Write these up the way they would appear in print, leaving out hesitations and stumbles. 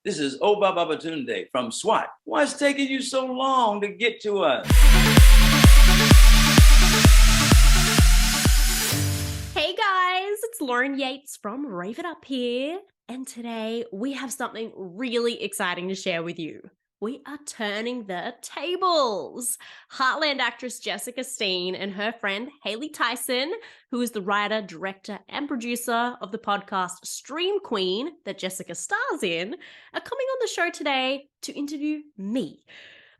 This is Oba Babatunde from SWAT. Why's it taking you so long to get to us? Hey guys, it's Lauren Yeates from Rave It Up here. And today we have something really exciting to share with you. We are turning the tables. Heartland actress Jessica Steen and her friend Hayley Tyson, who is the writer, director, and producer of the podcast Stream Queen that Jessica stars in, are coming on the show today to interview me.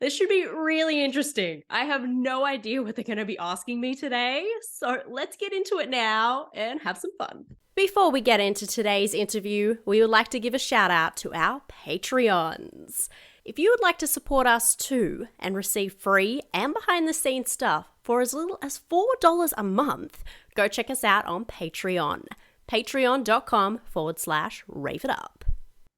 This should be really interesting. I have no idea what they're going to be asking me today, so let's get into it now and have some fun. Before we get into today's interview, we would like to give a shout out to our Patreons. If you would like to support us too and receive free and behind the scenes stuff for as little as $4 a month, go check us out on Patreon. Patreon.com/Rave It Up.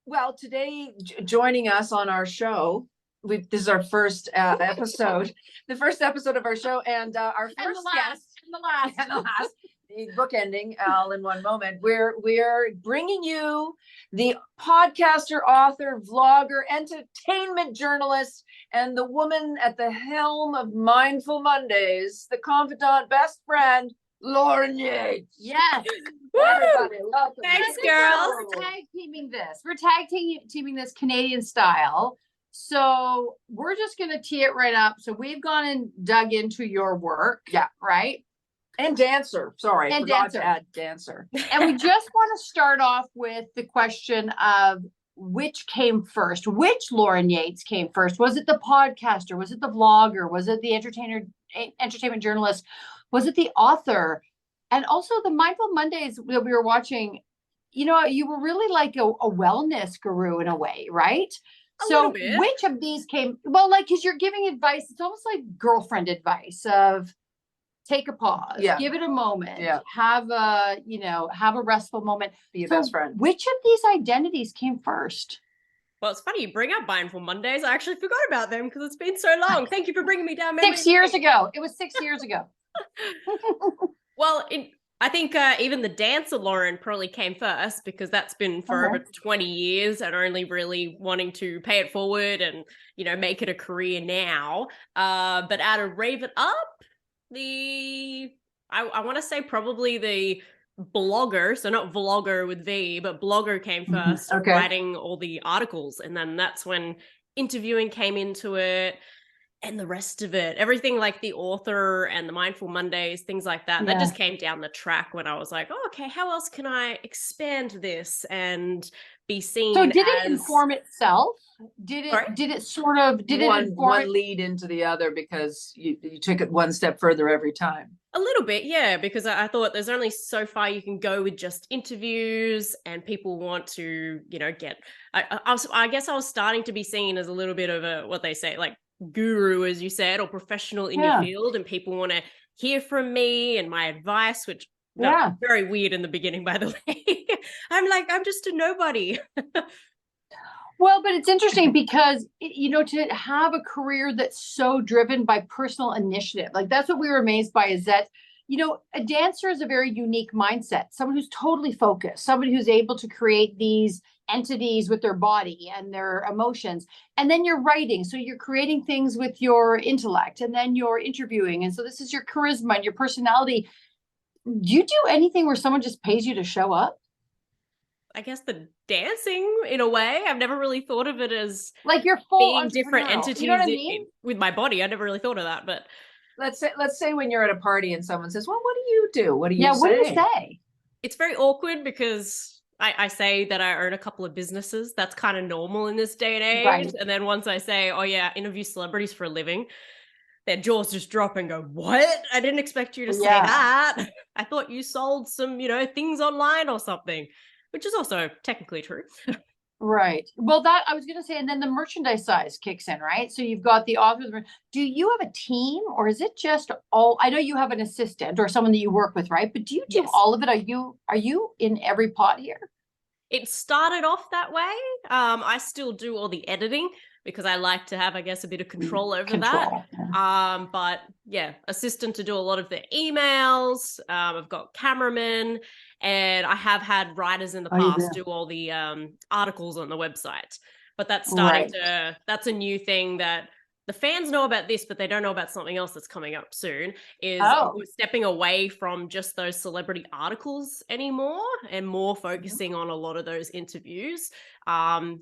Well, today joining us on our show, this is our first episode, the first episode of our show, and our first guest, and the last, bookending all in one moment. We're bringing you the podcaster, author, vlogger, entertainment journalist, and the woman at the helm of Mindful Mondays, the confidant, best friend, Lauren Yeates. Yes. Everybody, welcome. Thanks, girls. We're tag teaming this. We're tag teaming this Canadian style. So we're just going to tee it right up. So we've gone and dug into your work. Yeah. Right. And dancer. Sorry. And forgot dancer. to add dancer. And we just want to start off with the question of which came first, which Lauren Yeates came first. Was it the podcaster? Was it the vlogger? Was it the entertainment journalist? Was it the author? And also the Mindful Mondays that we were watching, you know, you were really like a wellness guru in a way, right? So which of these came, well, like, because you're giving advice, it's almost like girlfriend advice of take a pause, give it a moment, have a restful moment. Be a best friend. Which of these identities came first? Well, it's funny you bring up Mindful Mondays. I actually forgot about them because it's been so long. Thank you for bringing me down memory 6 years ago. It was 6 years ago. Well, I think even the dancer Lauren probably came first because that's been for over 20 years and only really wanting to pay it forward and, you know, make it a career now. But out of Rave It Up, I want to say probably the blogger, so not vlogger with V, but blogger came first, writing all the articles. And then that's when interviewing came into it. And the rest of it, everything like the author and the Mindful Mondays, things like that, that just came down the track when I was like, oh, okay, how else can I expand this and be seen? So did it inform itself? Did it one lead into the other because you took it one step further every time? A little bit, yeah, because I thought there's only so far you can go with just interviews and people want to, you know, I guess I was starting to be seen as a little bit of a, what they say, like, guru, as you said, or professional in your field, and people want to hear from me and my advice, which very weird in the beginning, by the way. I'm just a nobody. Well, but it's interesting because, you know, to have a career that's so driven by personal initiative, like that's what we were amazed by, is that, you know, a dancer is a very unique mindset, someone who's totally focused, somebody who's able to create these entities with their body and their emotions. And then you're writing. So you're creating things with your intellect, and then you're interviewing. And so this is your charisma and your personality. Do you do anything where someone just pays you to show up? I guess the dancing, in a way. I've never really thought of it as like you're full being different entities, you know what I mean? With my body. I never really thought of that, but let's say when you're at a party and someone says, well, what do you do? What do you say? What do you say? It's very awkward because I say that I own a couple of businesses. That's kind of normal in this day and age. Right. And then once I say, oh yeah, interview celebrities for a living, their jaws just drop and go, what? I didn't expect you to say that. I thought you sold some, you know, things online or something, which is also technically true. Right. Well, that I was going to say, and then the merchandise size kicks in, right? So you've got the authors. Do you have a team, or is it just all? I know you have an assistant or someone that you work with, right? But do you do all of it? Are you in every pot here? It started off that way. I still do all the editing because I like to have, I guess, a bit of control over that. But yeah, assistant to do a lot of the emails. I've got cameramen, and I have had writers in the past do all the articles on the website. but that's that's a new thing that the fans know about this, but they don't know about something else that's coming up soon, is we're stepping away from just those celebrity articles anymore and more focusing on a lot of those interviews.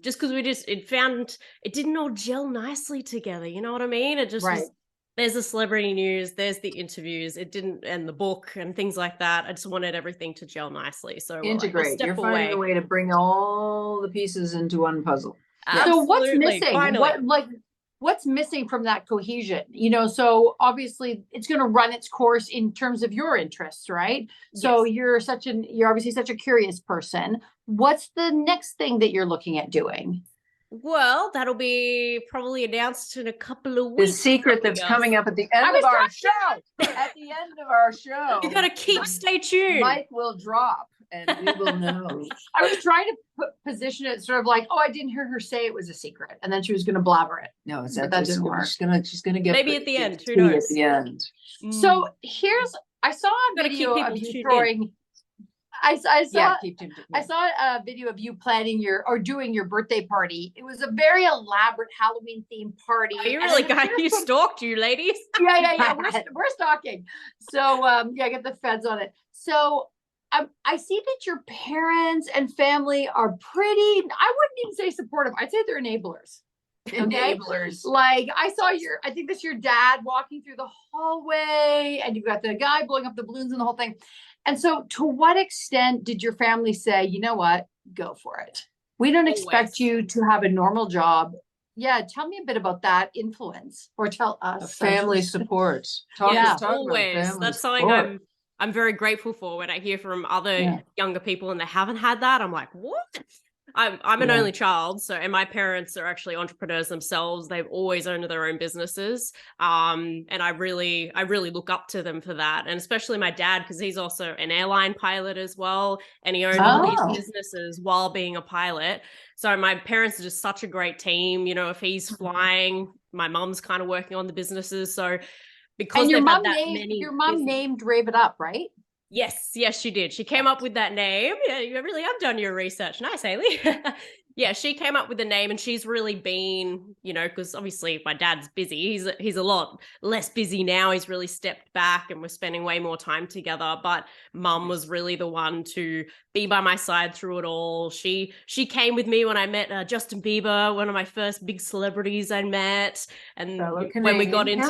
Just because it didn't all gel nicely together. You know what I mean? It just was, there's the celebrity news, there's the interviews, and the book and things like that. I just wanted everything to gel nicely. So integrate. You're finding a way to bring all the pieces into one puzzle. So what's missing? Finally. What's missing from that cohesion? You know, so obviously it's going to run its course in terms of your interests, right? Yes. So you're obviously such a curious person. What's the next thing that you're looking at doing? Well, that'll be probably announced in a couple of weeks. The secret that's coming up at the end of our show. At the end of our show. You got to stay tuned. Mike will drop and we will know. I was trying to position it sort of like, oh, I didn't hear her say it was a secret, and then she was going to blabber it. No, that didn't work. She's gonna get maybe at the end. Who knows? At the end. So I saw a video of you throwing. I saw a video of you planning doing your birthday party. It was a very elaborate Halloween themed party. Oh, you really got you stalked, you ladies. Yeah. We're stalking. So get the feds on it. So I see that your parents and family are pretty, I wouldn't even say supportive. I'd say they're enablers. Enablers. Like I think that's your dad walking through the hallway and you've got the guy blowing up the balloons and the whole thing. And so to what extent did your family say, you know what, go for it? We don't expect you to have a normal job. Yeah. Tell me a bit about that influence, or tell us. Family support. Always. That's something I'm very grateful for when I hear from other younger people and they haven't had that. I'm like, what? I'm an only child, and my parents are actually entrepreneurs themselves. They've always owned their own businesses, and I really look up to them for that. And especially my dad, because he's also an airline pilot as well, and he owned all these businesses while being a pilot. So my parents are just such a great team. You know, if he's flying, my mom's kind of working on the businesses. So because your mom named Rave It Up, right? Yes, she did. She came up with that name. Yeah, you really have done your research. Nice, Hayley. Yeah, she came up with the name, and she's really been, you know, because obviously my dad's busy. He's a lot less busy now. He's really stepped back, and we're spending way more time together. But Mum was really the one to be by my side through it all. She came with me when I met Justin Bieber, one of my first big celebrities I met, and when we got into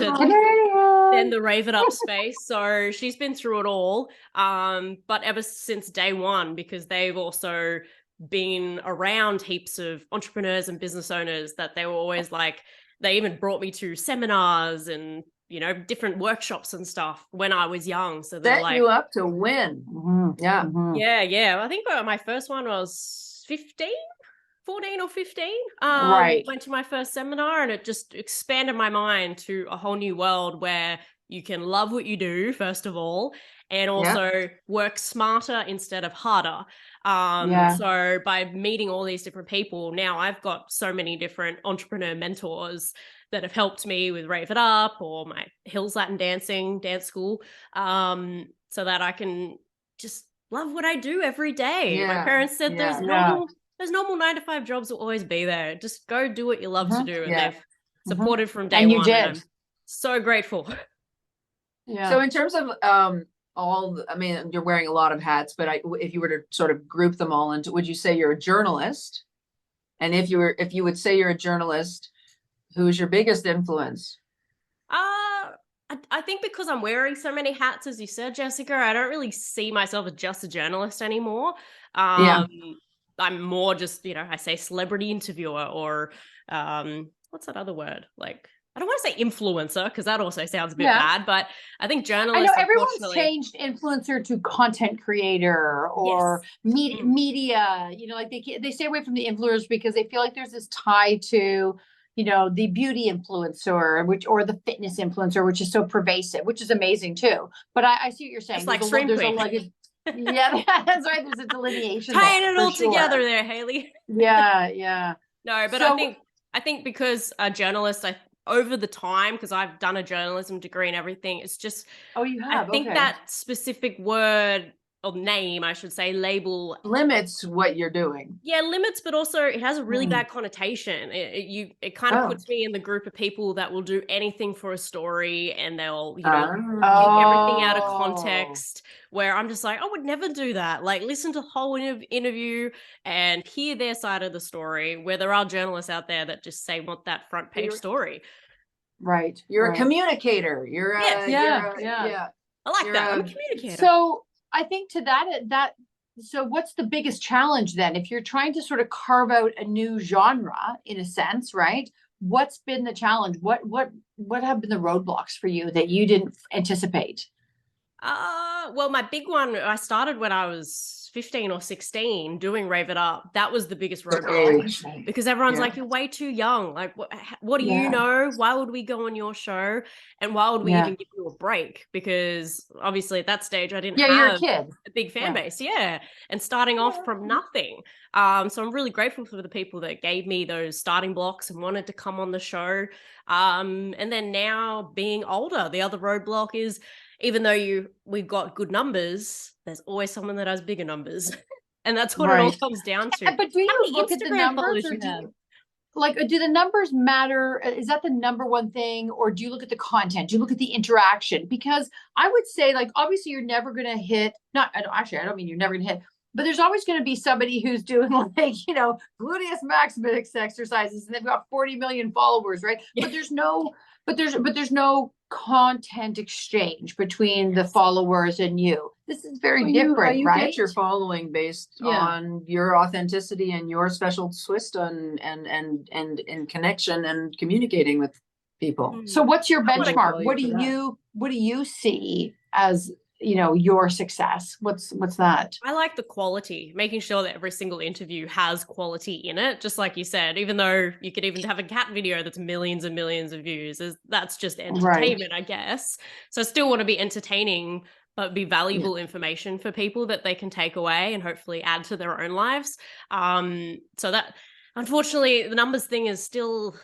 then the Rave It Up space. So she's been through it all. But ever since day one, because they've also been around heaps of entrepreneurs and business owners, that they were always like, they even brought me to seminars and, you know, different workshops and stuff when I was young. So they're set you up to win. Yeah. Yeah. I think my first one was 14 or 15. Went to my first seminar, and it just expanded my mind to a whole new world where you can love what you do, first of all, and also work smarter instead of harder. So by meeting all these different people, now I've got so many different entrepreneur mentors that have helped me with Rave It Up or my Hills Latin dance school, so that I can just love what I do every day. My parents said there's normal 9-to-5 jobs will always be there. Just go do what you love to do. And they've supported from day one. You did. And I'm so grateful. Yeah. So in terms of you're wearing a lot of hats, but if you were to sort of group them all into, would you say you're a journalist? And if you would say you're a journalist, who's your biggest influence? I think because I'm wearing so many hats, as you said, Jessica, I don't really see myself as just a journalist anymore. I'm more just, you know, I say celebrity interviewer or what's that other word? Like, I don't want to say influencer because that also sounds a bit bad, but I think journalists. I know everyone's changed influencer to content creator or media. You know, like they stay away from the influencers because they feel like there's this tie to, you know, the beauty influencer, or the fitness influencer, which is so pervasive, which is amazing too. But I see what you're saying. It's like there's yeah, that's right. There's a delineation. Tying it all together there, Hayley. Yeah. No, but I think because a journalist, over the time, because I've done a journalism degree and everything, it's just, you have. I think that specific word or name, I should say, label Limits what you're doing. Yeah, limits, but also it has a really Mm. bad connotation. It kind of puts me in the group of people that will do anything for a story, and they'll, take everything out of context, where I'm just like, I would never do that. Like, listen to the whole interview and hear their side of the story, where there are journalists out there that just say, want that front page story. Right. You're a communicator. You're a, I like that. I'm a communicator. So I think to that, so what's the biggest challenge then? If you're trying to sort of carve out a new genre in a sense, right? What's been the challenge? What have been the roadblocks for you that you didn't anticipate? Well, my big one, I started when I was 15 or 16 doing Rave It Up. That was the biggest roadblock because everyone's like, you're way too young. Like, what do you know? Why would we go on your show? And why would we even give you a break? Because obviously at that stage, I didn't have you're a kid. A big fan base. And starting off from nothing. So I'm really grateful for the people that gave me those starting blocks and wanted to come on the show. And then now being older, the other roadblock is, even though we've got good numbers, there's always someone that has bigger numbers. And that's what it all comes down to. But do you look at the numbers, or do the numbers matter? Is that the number one thing? Or do you look at the content? Do you look at the interaction? Because I would say, like, obviously you're never going to hit, I don't mean you're never going to hit, but there's always going to be somebody who's doing, like, gluteus maximus exercises, and they've got 40 million followers, right? But there's no content exchange between the followers and you. This is very different, you right? Get your following based on your authenticity and your special twist on and connection and communicating with people. So what's your benchmark? What do you see as your success? What's that? I like the quality, making sure that every single interview has quality in it. Just like you said, even though you could even have a cat video that's millions and millions of views, that's just entertainment, I guess. So I still want to be entertaining, but be valuable information for people that they can take away and hopefully add to their own lives. So that, unfortunately, the numbers thing is still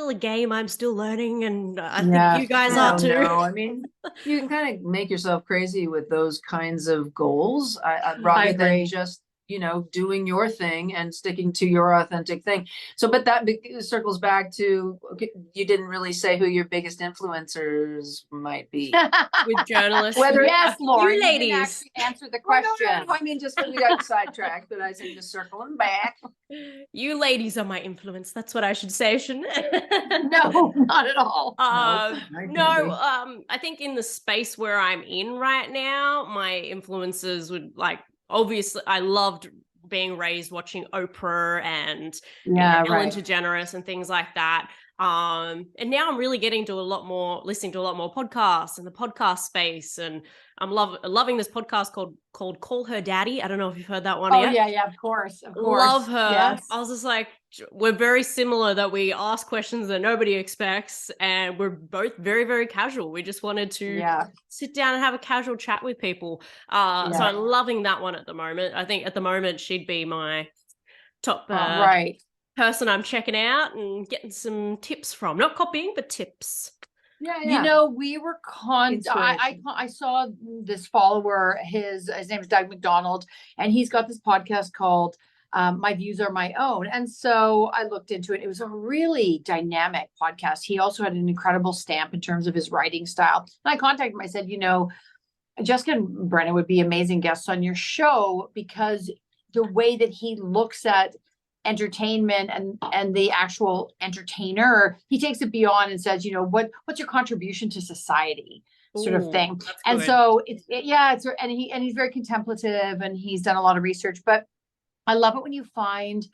a game I'm still learning, and I think you guys are too. I mean, you can kind of make yourself crazy with those kinds of goals. Rather than just doing your thing and sticking to your authentic thing. So, but that circles back to, you didn't really say who your biggest influencers might be. With journalists. Lauren, you ladies answer the question. No, I mean, just when we got sidetracked, but I said just circling back. You ladies are my influence. That's what I should say, shouldn't it? No, not at all. I think in the space where I'm in right now, my influences would, like, obviously, I loved being raised watching Oprah and Ellen DeGeneres and things like that. And now I'm really listening to a lot more podcasts in the podcast space, and I'm loving this podcast called Call Her Daddy. I don't know if you've heard that one yet. Yeah, of course. Love her. Yes. I was just like, we're very similar, that we ask questions that nobody expects, and we're both very, very casual. We just wanted to sit down and have a casual chat with people. So I'm loving that one at the moment. I think at the moment she'd be my top person I'm checking out and getting some tips from. Not copying, but tips. We were I saw this follower, his name is Doug McDonald, and he's got this podcast called My Views Are My Own. And so I looked into it. It was a really dynamic podcast. He also had an incredible stamp in terms of his writing style. And I contacted him. I said, Jessica and Brennan would be amazing guests on your show, because the way that he looks at entertainment and the actual entertainer, he takes it beyond and says, what's your contribution to society, sort of thing. And good. So he's very contemplative, and he's done a lot of research. But I love it when you find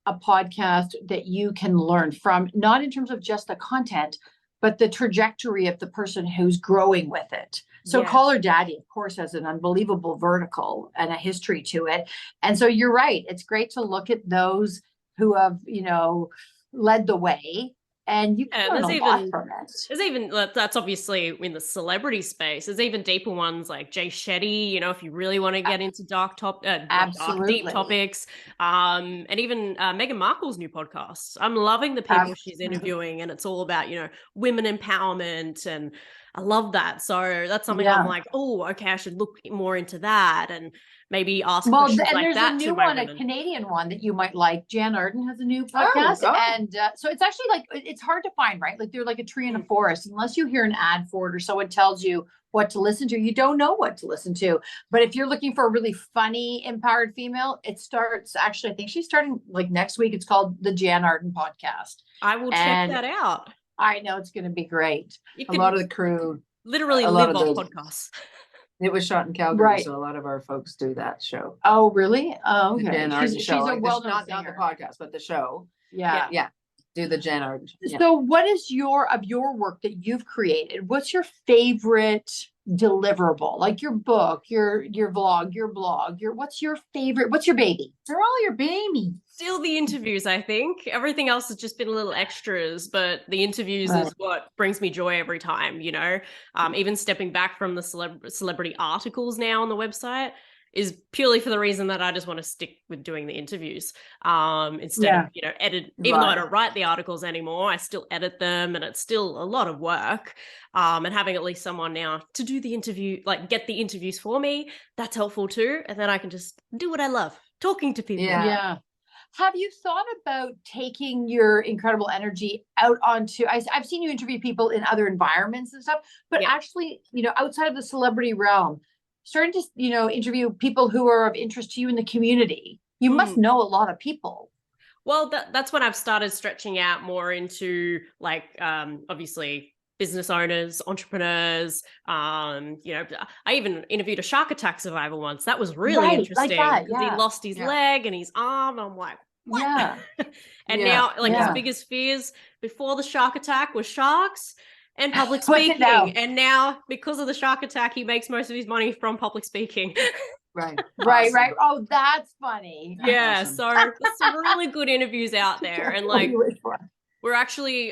a podcast that you can learn from, not in terms of just the content, but the trajectory of the person who's growing with it. So Call Her Daddy, of course, has an unbelievable vertical and a history to it. And so you're right. It's great to look at those who have, led the way and you can learn a lot from it. There's even, that's obviously in the celebrity space. There's even deeper ones like Jay Shetty, you know, if you really want to get into dark, deep topics. And even Meghan Markle's new podcast. I'm loving the people she's interviewing, and it's all about, you know, women empowerment, and I love that. So that's something I'm like, oh, okay, I should look more into that and maybe ask questions like that. And there's a new one, a Canadian one that you might like. Jan Arden has a new podcast. And so it's actually like, it's hard to find, right? Like they're like a tree in a forest. Unless you hear an ad for it or someone tells you what to listen to, you don't know what to listen to. But if you're looking for a really funny, empowered female, it starts, actually, I think she's starting like next week. It's called the Jan Arden podcast. I will check that out. I know it's going to be great. A lot of the crew literally live on podcasts. It was shot in Calgary, so a lot of our folks do that show. Oh, really? Oh, okay. Jan Arden she's a well-known, not the podcast, but the show. Yeah. Do the Jan Arden. So what is your work that you've created? What's your favorite deliverable? Like your book, your vlog, your blog, what's your favorite? What's your baby? They're all your baby. Still the interviews, I think. Everything else has just been little extras, but the interviews is what brings me joy every time, you know. Even stepping back from the celebrity articles now on the website is purely for the reason that I just want to stick with doing the interviews instead of, you know, edit. Even though I don't write the articles anymore, I still edit them, and it's still a lot of work. And having at least someone now to do the interview, like get the interviews for me, that's helpful too. And then I can just do what I love, talking to people. Yeah. Have you thought about taking your incredible energy out onto, I've seen you interview people in other environments and stuff, but actually, you know, outside of the celebrity realm, starting to, you know, interview people who are of interest to you in the community. You must know a lot of people. Well, that's when I've started stretching out more into like, obviously business owners, entrepreneurs. You know, I even interviewed a shark attack survivor once. That was really interesting. Like that, he lost his leg and his arm. I'm like, what? And now, like his biggest fears before the shark attack was sharks and public speaking. And now, because of the shark attack, he makes most of his money from public speaking. Right. Oh, that's funny. Yeah. Awesome. So there's some really good interviews out there. And like, we're actually,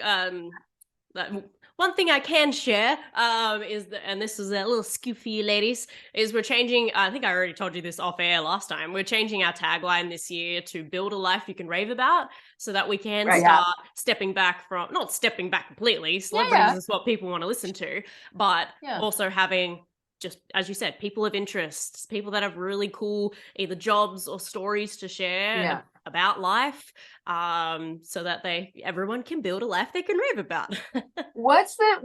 one thing I can share is that, and this is a little scoop for you ladies, is we're changing, I think I already told you this off air last time, we're changing our tagline this year to build a life you can rave about, so that we can start stepping back from, not stepping back completely, celebrities is what people want to listen to, but also having, just as you said, people of interest, people that have really cool either jobs or stories to share about life, so that everyone can build a life they can rave about. What's that?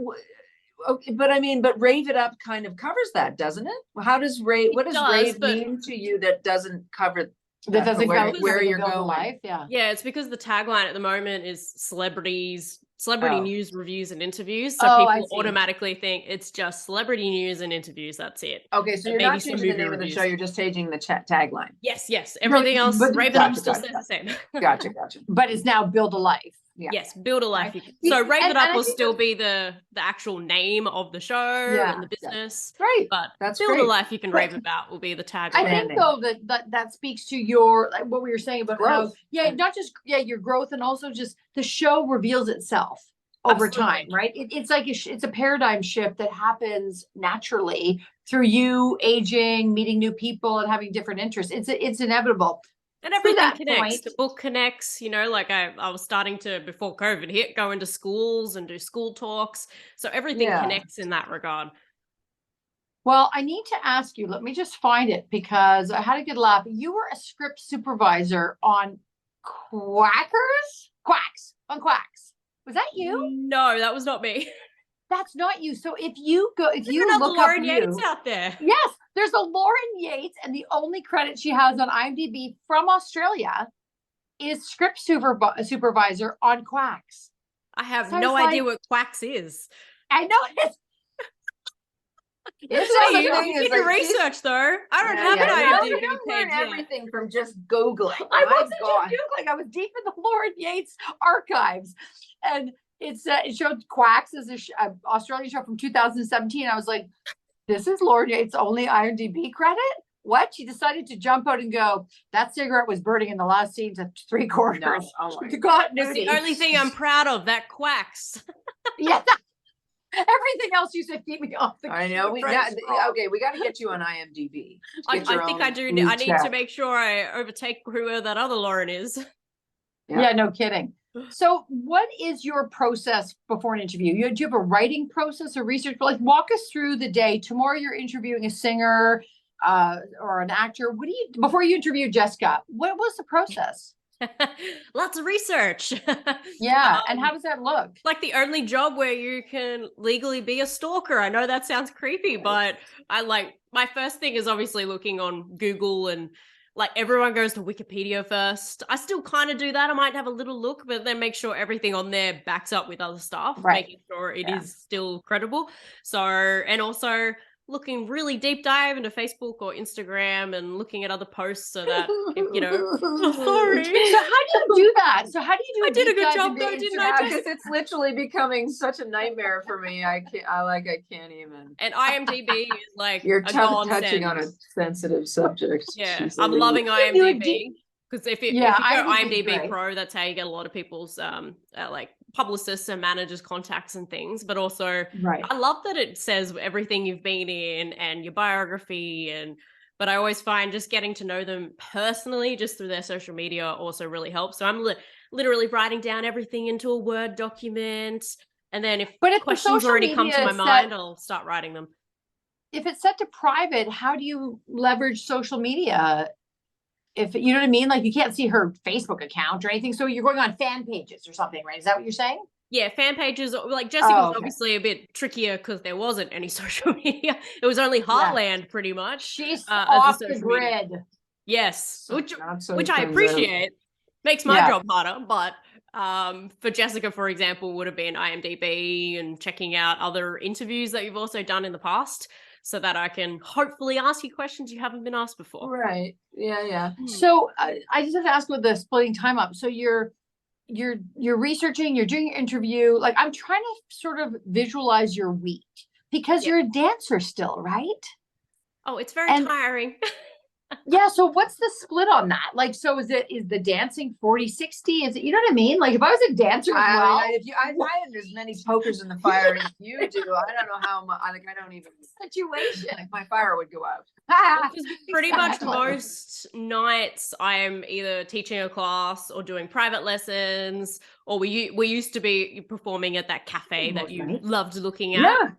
Okay, but I mean, but Rave It Up kind of covers that, doesn't it? How does rave? What does rave mean to you that doesn't cover? That doesn't cover where you're going. Life. Yeah, it's because the tagline at the moment is celebrity news, reviews, and interviews. So people automatically think it's just celebrity news and interviews. That's it. Okay, so you're not changing the name of the show. You're just changing the tagline. Yes. Everything else, Rave It Up still stays the same. Gotcha. But it's now Build a Life. Yeah. Yes, Build a Life. So Rave It Up will still be the actual name of the show and the business. Right. But Build a Life you can rave about will be the tagline. I think though that speaks to your, like what we were saying about growth. Not just your growth, and also just the show reveals itself over time, right? It's like it's a paradigm shift that happens naturally through you aging, meeting new people, and having different interests. It's inevitable. And everything connects. The book connects, you know, like I was starting to, before COVID hit, go into schools and do school talks. So everything connects in that regard. Well, I need to ask you, let me just find it, because I had a good laugh. You were a script supervisor on Quacks. Was that you? No, that was not me. That's not you. So if you look Lauren up Yeates out there. Yes, there's a Lauren Yeates, and the only credit she has on IMDb from Australia is script supervisor on Quacks. I have no idea what Quacks is. I know it. You do research though. I don't have an idea. You don't learn everything from just Googling. I wasn't just Googling. I was deep in the Lauren Yeates archives, and it showed Quacks as an Australian show from 2017. I was like, this is Lauren Yeates' only IMDb credit? What? She decided to jump out and go, that cigarette was burning in the last scene to 3/4. No. Oh my God, That's nudie. the only thing I'm proud of. That quacks. Yeah. Everything else you said, keep me off the I know. the French fry. Okay, we got to get you on IMDb. I Get your think own I do. blue I need to check. make sure I overtake whoever that other Lauren is. Yeah, no kidding. So what is your process before an interview? Do you have a writing process or research? Like, walk us through the day. Tomorrow you're interviewing a singer or an actor. What do you, before you interview Jessica, what was the process? Lots of research. Yeah. And how does that look? Like the only job where you can legally be a stalker. I know that sounds creepy, but my first thing is obviously looking on Google, and like everyone goes to Wikipedia first. I still kind of do that. I might have a little look, but then make sure everything on there backs up with other stuff, Right. making sure it is still credible. So, and also looking really deep dive into Facebook or Instagram and looking at other posts so that, sorry. So how do you do that? So how do you do I did a deep good dive job into though, didn't Instagram? I, Because it's literally becoming such a nightmare for me. I can't even. And IMDb is like You're a godsend. touching on a sensitive subject. Yeah, Jeez I'm Louise. loving You do a IMDb because if you go IMDb is IMDb great. Pro, that's how you get a lot of people's like publicists and managers contacts and things. But also, Right. I love that it says everything you've been in and your biography. But I always find just getting to know them personally, just through their social media, also really helps. So I'm literally writing down everything into a Word document, and then if But if the questions social already come to media my is mind, set- I'll start writing them. If it's set to private, how do you leverage social media? If you know what I mean, like you can't see her Facebook account or anything. So you're going on fan pages or something, right? Is that what you're saying? Yeah, fan pages, like Jessica was okay. obviously a bit trickier because there wasn't any social media. It was only Heartland pretty much. She's as a off the social media. grid. Yes, So which not so I turns out. appreciate. Makes my Yeah. job harder, but for Jessica, for example, would have been IMDb and checking out other interviews that you've also done in the past, so that I can hopefully ask you questions you haven't been asked before. Right. Yeah. So I just have to ask with the splitting time up. So you're researching, you're doing your interview. Like I'm trying to sort of visualize your week because you're a dancer still, right? Oh, it's very And- tiring. Yeah. So what's the split on that? Like, so is the dancing 40-60? Is it, you know what I mean? Like if I was a dancer as well. I had as many pokers in the fire as you do. I don't know how much. I don't even. Situation. Like my fire would go out. Because pretty much Exactly. most nights I'm either teaching a class or doing private lessons, or we used to be performing at that cafe that you nights. loved looking at. Yeah.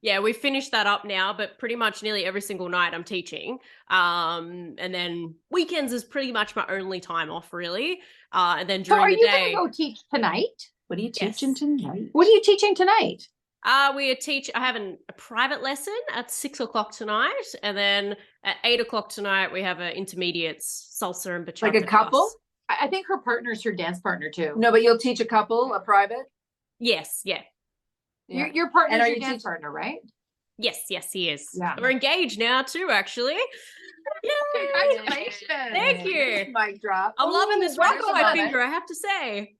Yeah, we finished that up now, but pretty much nearly every single night I'm teaching. And then weekends is pretty much my only time off, really. And then So during are the you day, gonna go teach tonight? What are you Yes. teaching tonight? What are you teaching tonight? I have a private lesson at 6:00 tonight, and then at 8:00 tonight we have an intermediates salsa and bachata Like a couple? class. I think her partner's her dance partner too. No, but you'll teach a couple, a private. Yes, yeah. Yeah. Your partner's And are your you dance teaching- partner, right? Yes, he is. Yeah. We're engaged now too, actually. Yay! Congratulations. Thank you. Mic drop. I'm loving this Ooh, ring where's on the my money? finger, I have to say.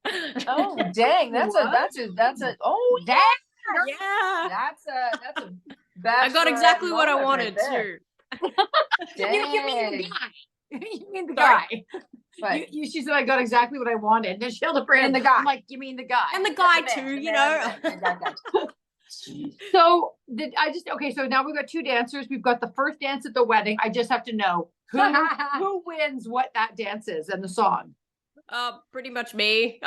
Oh, dang! That's a. Oh, That Yeah. that's a. I got bachelorette exactly what I moment wanted right there. too. Dang. you mean the guy. You mean the Sorry. guy. But She said I got exactly what I wanted. And then she held up her hand. And the guy. I'm like, you mean the guy. And the guy man, too, the you man, know. that. So so now we've got two dancers. We've got the first dance at the wedding. I just have to know who wins what that dance is and the song. Pretty much me.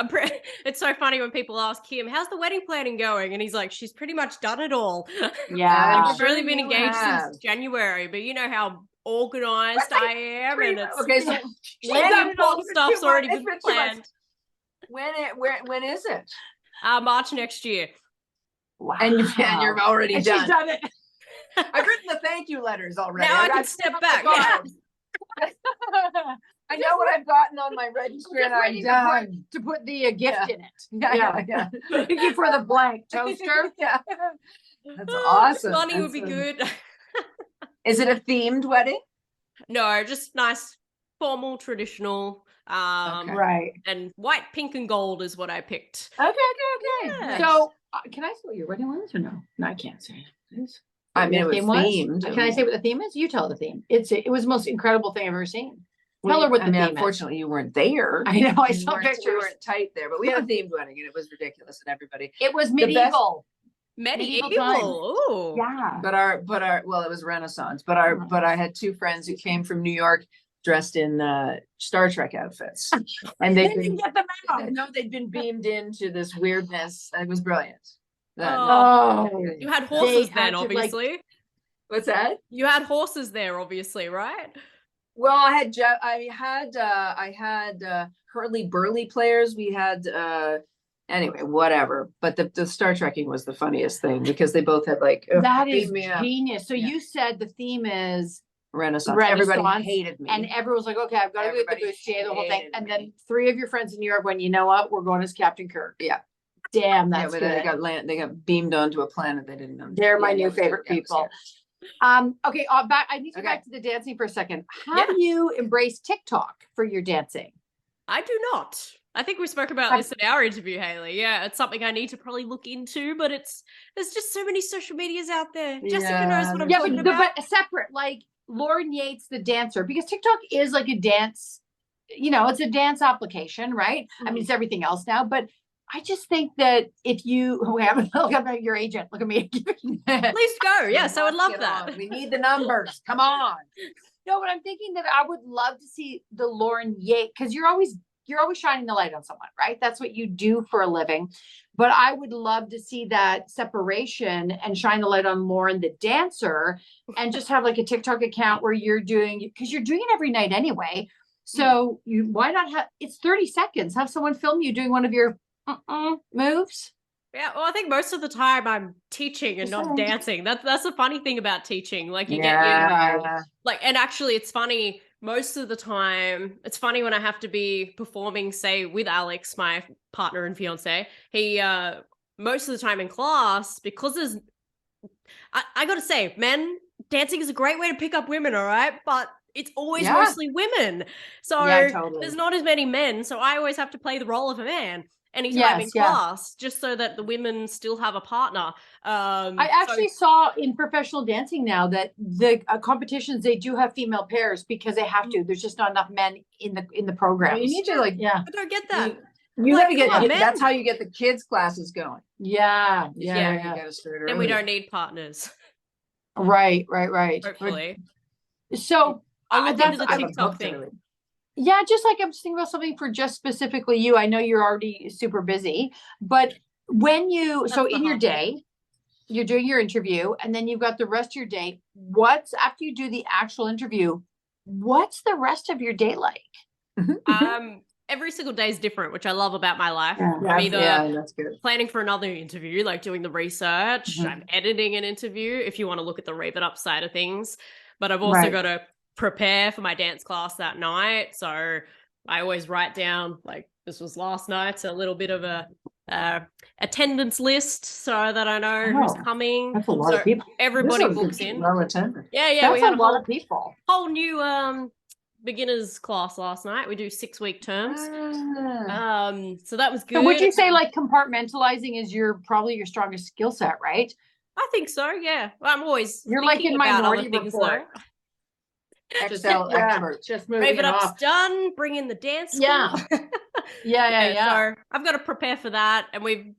It's so funny when people ask him, "How's the wedding planning going?" And he's like, "She's pretty much done it all." Yeah. We've only been you engaged have. since January, but you know how organized I am, and it's Okay, so all the important stuff's already been it's been too much. planned. when is it? March next year. Wow. And you're already And done. she's done it. I've written the thank you letters already. Now I got can step the back. cards. I know what I've gotten on my register and I'm Waiting done. to put the gift in it. Yeah. Thank you for the blank toaster. Yeah. That's awesome. Money would be That's good. Is it a themed wedding? No, just nice, formal, traditional. Okay. Right. And white, pink, and gold is what I picked. Okay. Yeah. So can I say what your wedding was or no? No, I can't say it. I mean, it was theme was? themed. Can I say what the theme is? You tell the theme. It was the most incredible thing I've ever seen. Tell her what the I mean, theme is. unfortunately, you weren't there. I know, I We saw weren't- We pictures. weren't tight there, but we had a themed wedding and it was ridiculous and everybody. It was best- medieval. Medieval. times. Ooh. Yeah. But well, it was Renaissance, but I had two friends who came from New York dressed in Star Trek outfits. And They they'd didn't been, get them out. no, they'd been beamed into this weirdness. It was brilliant. Oh. You had horses had then, to, like- obviously. What's that? You had horses there, obviously, right? Well, I had hurly burly players. We had anyway, whatever. But the Star Trekking was the funniest thing because they both had like That beat is me up. genius. So Yeah. you said the theme is, Renaissance. Everybody Renaissance, hated me. and everyone was like, okay, I've got to get the Everybody bustier, the whole thing. hated And me. then 3 of your friends in New York went, you know what? We're going as Captain Kirk. Yeah. Damn, Yeah, that's but good. they got beamed onto a planet they didn't know. They're my Yeah, new it was favorite good. Yeah, it was people. good. Okay, back. I need to go Okay. back to the dancing for a second. How Yeah. do you embrace TikTok for your dancing? I do not. I think we spoke about this in our interview, Hayley. Yeah, it's something I need to probably look into, but there's just so many social medias out there. Jessica knows what I'm Yeah, talking but, about. but separate, like Lauren Yeates, the dancer, because TikTok is like a dance, it's a dance application, right? I mean, it's everything else now, but I just think that if you, look at your agent, look at me. Please go. Yes, I would love Get that. on. We need the numbers. Come on. No, but I'm thinking that I would love to see the Lauren Yeates, because you're always shining the light on someone, right? That's what you do for a living. But I would love to see that separation and shine the light on Lauren, the dancer, and just have like a TikTok account where you're doing, because you're doing it every night anyway. So why not have, it's 30 seconds, have someone film you doing one of your moves. Yeah, well, I think most of the time I'm teaching and not dancing. That's the funny thing about teaching. Like you get and actually it's funny most of the time. It's funny when I have to be performing, say, with Alex, my partner and fiance. He most of the time in class, because there's I gotta say, men, dancing is a great way to pick up women, all right? But it's always mostly women. So there's not as many men. So I always have to play the role of a man anytime in class, just so that the women still have a partner. I actually saw in professional dancing now that the competitions, they do have female pairs because they have to. There's just not enough men in the program. You need to I don't get that. You Like, have to get. come on, man. That's how you get the kids classes going. Yeah. You gotta start Then we early. don't need partners, Right. hopefully. So I'll look that's into the Have a TikTok book thing. early. yeah, just like I'm just thinking about something for just specifically you. I know you're already super busy, but when you That's so the in your hard bit. day, you're doing your interview, and then you've got the rest of your day. What's after you do the actual interview? What's the rest of your day like? Every single day is different, which I love about my life. Yeah. I'm either that's good. planning for another interview, like doing the research. I'm editing an interview, if you want to look at the Rave It Up side of things. But I've also got to prepare for my dance class that night. So I always write down, like, this was last night, so a little bit of a attendance list so that I know who's coming. That's a lot of people. Everybody books in. Well attended. Yeah, That's we had a lot of people. whole new beginners class last night. We do 6-week terms. So that was good. So would you say like compartmentalizing is probably your strongest skill set, right? I think so, yeah. I'm always You're like thinking in about Minority other things, Report. though. Excel expert. Just Rave moving It Up's off. done, bring in the dance school. Yeah. Yeah. So I've got to prepare for that, and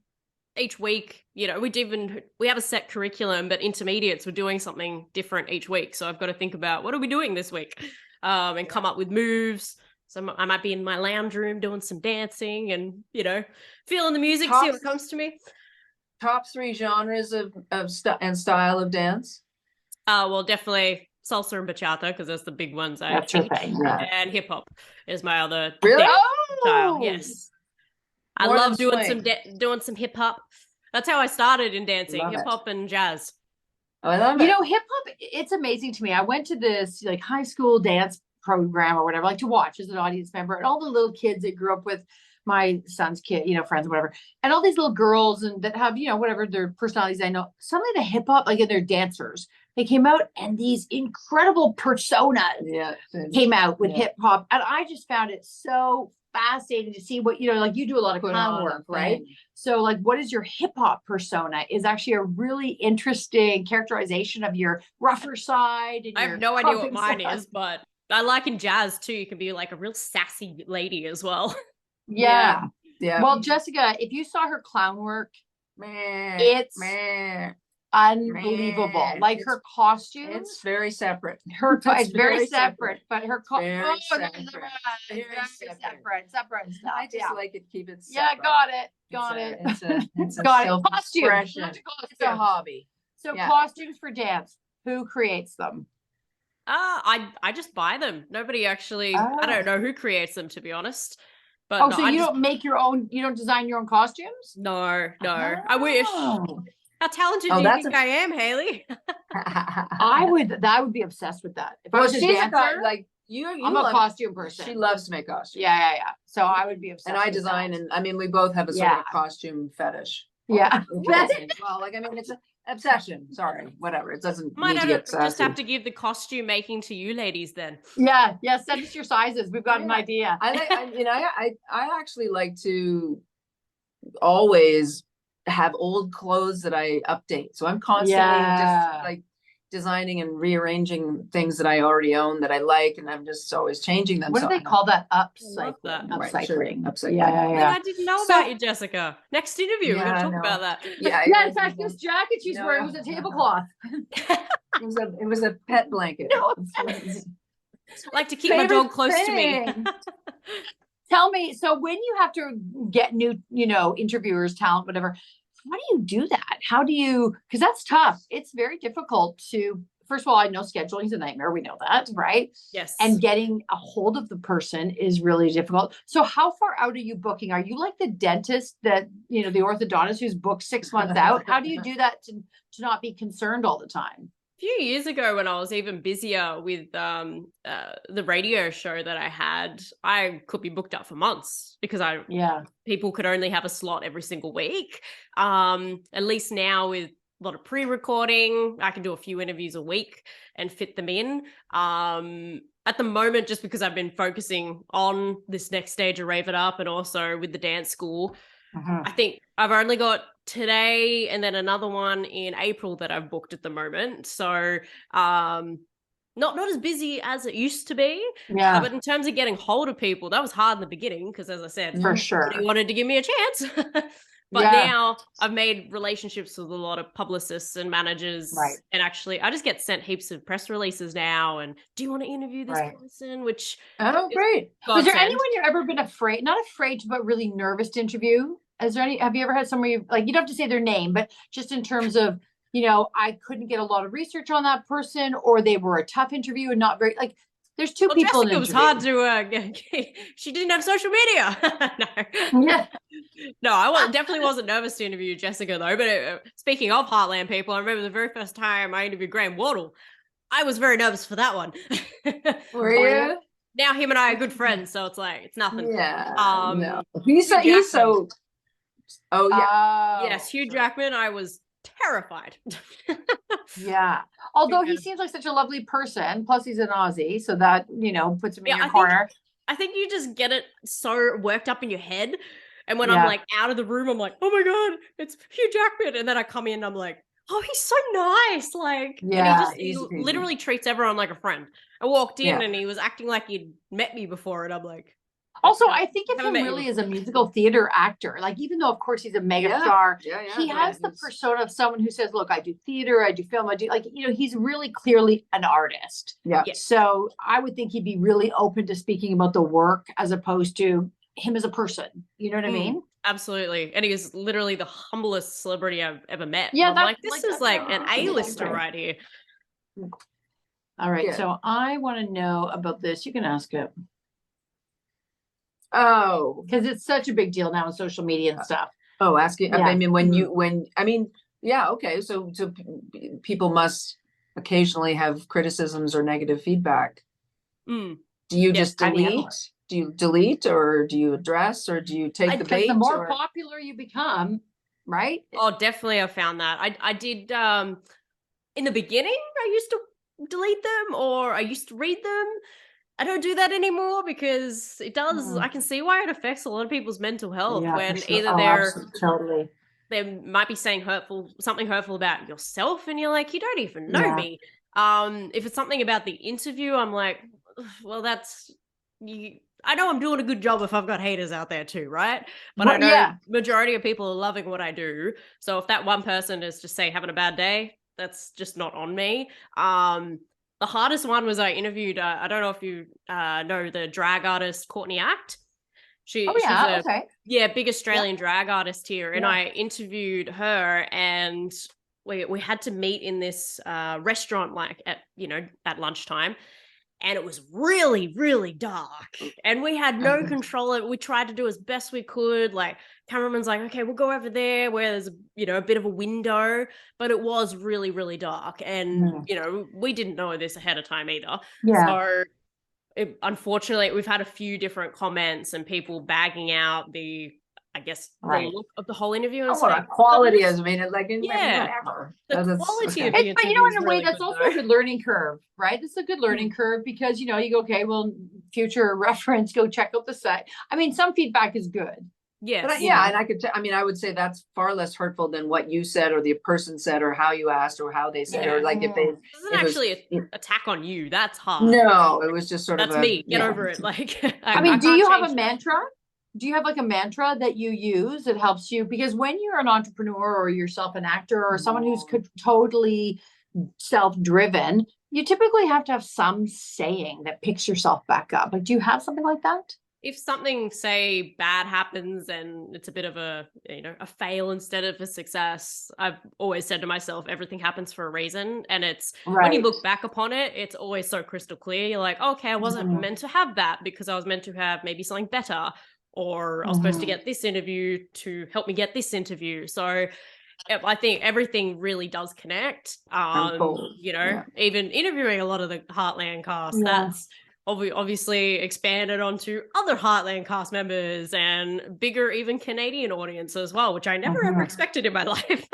each week, we have a set curriculum, but intermediates, we're doing something different each week. So I've got to think about what are we doing this week, and come up with moves. So I might be in my lounge room doing some dancing and, feeling the music, see what comes to me. Top 3 genres of style of dance. Well, definitely salsa and bachata, because that's the big ones I That's your teach. thing. Yeah. And hip hop is my other Really? dance Oh, style. Yes. I More love than doing swing. doing some hip hop. That's how I started in dancing, Love hip it. hop and jazz. I love it. Hip hop, it's amazing to me. I went to this like high school dance program or whatever, like to watch as an audience member, and all the little kids that grew up with my son's kid, friends, whatever, and all these little girls and that have, whatever their personalities. I know suddenly the hip hop, like, and they're dancers. They came out and these incredible personas came out with hip hop, and I just found it so fascinating to see what, like you do a lot of Put clown on a work, right? thing. So like, what is your hip hop persona is actually a really interesting characterization of your rougher side. And I have no idea what mine is, but I like in jazz too. You can be like a real sassy lady as well. Yeah. Yeah. Well, Jessica, if you saw her clown work, It's unbelievable. Like her costumes. It's very separate. It's very separate, but her Very separate. Very Separate stuff. I just like it, keep it Yeah, separate. got it. It's a Got it. self-expression. Costumes. It's a hobby. So Yeah. costumes for dance. Who creates them? I just buy them. Nobody actually, I don't know who creates them, to be honest. But Oh, no, so you don't make your own, you don't design your own costumes? No. I wish. Oh. How talented Oh, do you that's think I am, Haley? I would be obsessed with that. If I Well, was a she's dancer, like you I'm a costume person. She loves to make costumes. Yeah. So I would be obsessed. And I with design, that. and I mean, we both have a sort of Yeah. costume fetish. Yeah. Well, like, I mean, it's an obsession. Sorry, whatever. It doesn't Might need to I get just sassy. have to give the costume making to you ladies then. Yeah. Send us your sizes. We've got an Yeah. idea. I actually like to always have old clothes that I update. So I'm constantly just like designing and rearranging things that I already own that I like, and I'm just always changing them. What do So they call that? Love Upcycling. that. Right, sure. Upcycling. Yeah. I didn't know So- about you, Jessica. Next interview, we're Yeah, going I to talk know. about that. Yeah. Yeah, in fact, this jacket she's No. wearing was a tablecloth. It was a pet blanket. No, I like to keep my dog close to me. thing. Tell me, so when you have to get new, interviewers, talent, whatever, how do you do that? How do you, because that's tough. It's very difficult to, first of all, I know scheduling is a nightmare. We know that, right? Yes. And getting a hold of the person is really difficult. So how far out are you booking? Are you like the dentist that, the orthodontist who's booked 6 months out? How do you do that to not be concerned all the time? A few years ago, when I was even busier with the radio show that I had, I could be booked up for months because people could only have a slot every single week. At least now with a lot of pre-recording, I can do a few interviews a week and fit them in. At the moment, just because I've been focusing on this next stage of Rave It Up and also with the dance school, I think I've only got today and then another one in April that I've booked at the moment. So not as busy as it used to be. Yeah. But in terms of getting hold of people, that was hard in the beginning because, as I said, For sure. nobody wanted to give me a chance. But now I've made relationships with a lot of publicists and managers. Right. And actually, I just get sent heaps of press releases now. And do you want to interview this person? Which Great. Was there anyone you've ever been afraid, not afraid to, but really nervous to interview? Have you ever had someone you don't have to say their name, but just in terms of, I couldn't get a lot of research on that person, or they were a tough interview and not very, like, there's two people. Jessica was hard to, she didn't have social media. No. Yeah. No, I definitely wasn't nervous to interview Jessica though. But speaking of Heartland people, I remember the very first time I interviewed Graham Wardle. I was very nervous for that one. Were you? Now him and I are good friends, so it's like it's nothing. Yeah. No. He's so. Oh yeah. Yes, Hugh Jackman. I was terrified. Yeah. Although he seems like such a lovely person. Plus, he's an Aussie, so that puts him in your corner. I think you just get it so worked up in your head. And when I'm like out of the room, I'm like, oh my God, it's Hugh Jackman. And then I come in and I'm like, oh, he's so nice. Like, and he literally treats everyone like a friend. I walked in and he was acting like he'd met me before. And I'm like. Also, I think of him really as a musical theater actor. Like, even though, of course, he's a mega star, he has the persona of someone who says, look, I do theater, I do film, I do he's really clearly an artist. Yeah. So I would think he'd be really open to speaking about the work as opposed to him as a person. You know what I mean? Absolutely. And he is literally the humblest celebrity I've ever met. Yeah. I'm like, this is like an A-lister right here. All right. So I want to know about this. You can ask it. Oh, because it's such a big deal now on social media and stuff. Oh, asking. I mean, okay. So people must occasionally have criticisms or negative feedback. Do you just delete? Do you delete, or do you address, or do you take the bait? The more popular you become, right? Oh, definitely. I found that. I did in the beginning. I used to delete them, or I used to read them. I don't do that anymore because it does. I can see why it affects a lot of people's mental health Yeah, for when sure. either Oh, absolutely, totally. they might be saying something hurtful about yourself, and you're like, you don't even know Yeah. me. If it's something about the interview, I'm like, well, that's you. I know I'm doing a good job if I've got haters out there too, right? But I Well, know yeah. majority of people are loving what I do. So if that one person is just say having a bad day, that's just not on me. The hardest one was I interviewed. I don't know if you know the drag artist Courtney Act. Oh She's yeah, a okay. big Australian drag artist here, and Yeah. I interviewed her, and we had to meet in this restaurant like at lunchtime, and it was really, really dark, and we had no control. We tried to do as best we could. Like, cameraman's like, okay, we'll go over there where there's a bit of a window, but it was really, really dark, and we didn't know this ahead of time either. Yeah. So unfortunately, we've had a few different comments and people bagging out the look of the whole interview. And Oh, what a quality is, I mean, it's like, whatever. the quality of the interview. But you know, in is a way, really that's good, also though. a good learning curve, right? It's a good learning curve because, you go, okay, well, future reference, go check out the site. I mean, some feedback is good. Yes. But and I would say that's far less hurtful than what you said or the person said or how you asked or how they said or like if they. This isn't actually an attack on you. That's hard. No, it was just sort that's of me. Get over it. Like, I mean, do you have a that. mantra? Do you have like a mantra that you use that helps you? Because when you're an entrepreneur or yourself an actor or someone who's totally self-driven, you typically have to have some saying that picks yourself back up. Like, do you have something like that? If something, say, bad happens and it's a bit of a fail instead of a success, I've always said to myself, everything happens for a reason. And it's when you look back upon it, it's always so crystal clear. You're like, okay, I wasn't meant to have that because I was meant to have maybe something better, or I was supposed to get this interview to help me get this interview. So I think everything really does connect. Even interviewing a lot of the Heartland cast, that's obviously expanded onto other Heartland cast members and bigger even Canadian audience as well, which I never ever expected in my life.